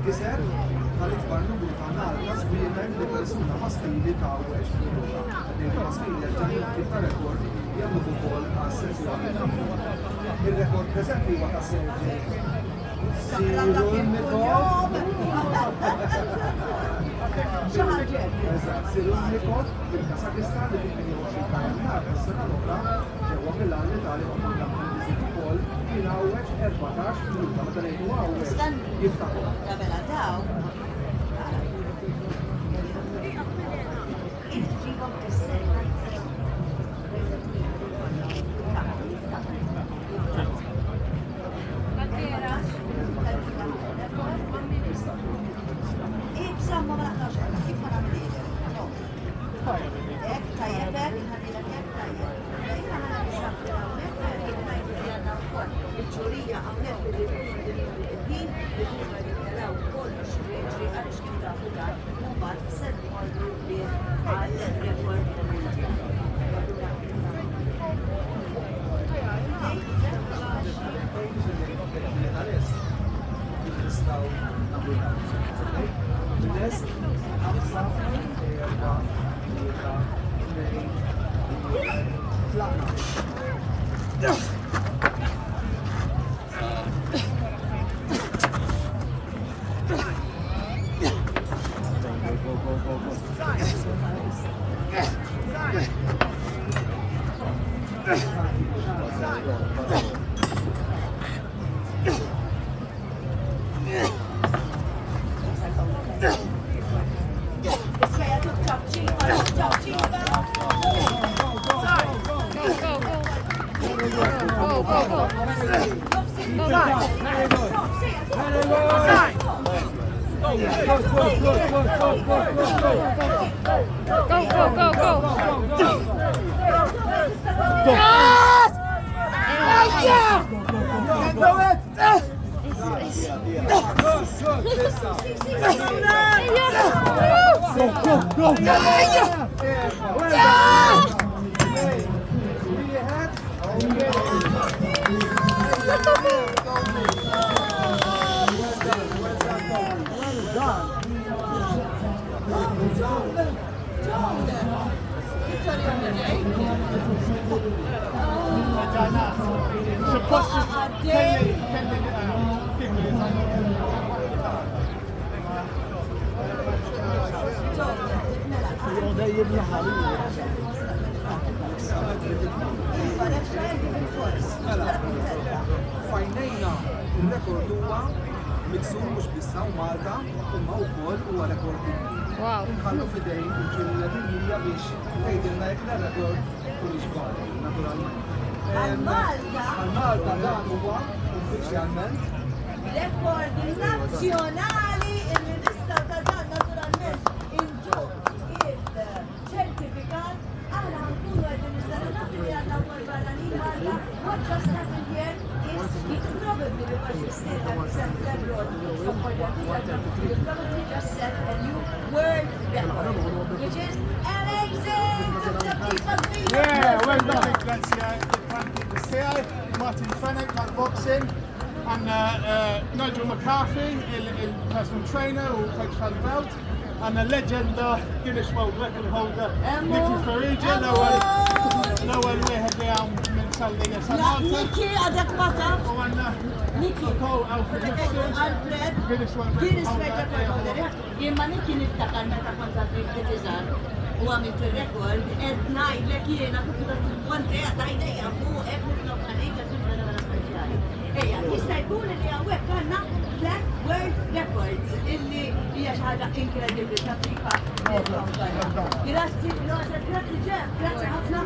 Kisser, għal-ikbar numru ta' narka żwiemel li persuna maskili ta' għawex fil-ruħa. Il-maskili għal-ġanib kif ta' rekord jagħmlu futbol għas-sessjoni. Il-rekord preżenti huwa ta' Sergej Sirulnikov. Sirulnikov il-Kazakistan li fil-28 ta' Jannar tas-sena l-oħra ġewwa Milan l-Italja ma' kontattati ukoll kien għawex 14 minuta meta ngħidu għawex jiftaħu. Fajnejna il-rekord huwa miksur mhux bissa u Malta imma wkoll huwa rekord dinji. Inħallu f'idejn il-ġurnata biex tgħidilna jekk rekord kulix bħal naturalment. Għal-Malta dan huwa uffiċjalment rekord nazzjonali illi nistgħu ta' dan naturalment inġu il-ċertifikat aħna nkunu qegħdin nistgħu nagħtu li għandna wkoll barranin Malta what just happened here is it's probably because you still have set that road you probably just set a new world record which is amazing. Yeah, well done. Grazie the CEO, Martin Fenwick, like boxing, and Nigel McCarthy, personal trainer, who takes the belt, and the legend, Guinness World Record holder, Nicky Farrugia, no one we had down mentally as Nicky, għadek ma taf? Nicky. Alfred Guinness World Record holder. Jimma Nicky niftakar meta kont għaddik titizar. U għamilt il-rekord, ed najdlek jiena konti għatajdeja fuq nitlob għalejka t-tibra għala speċjali. Eja, jista' jkun li għawek għanna Black World Records illi hija xi ħaġa inkredibbli ta' tripa. Grazzi, grazzi ġef, grazzi ħafna.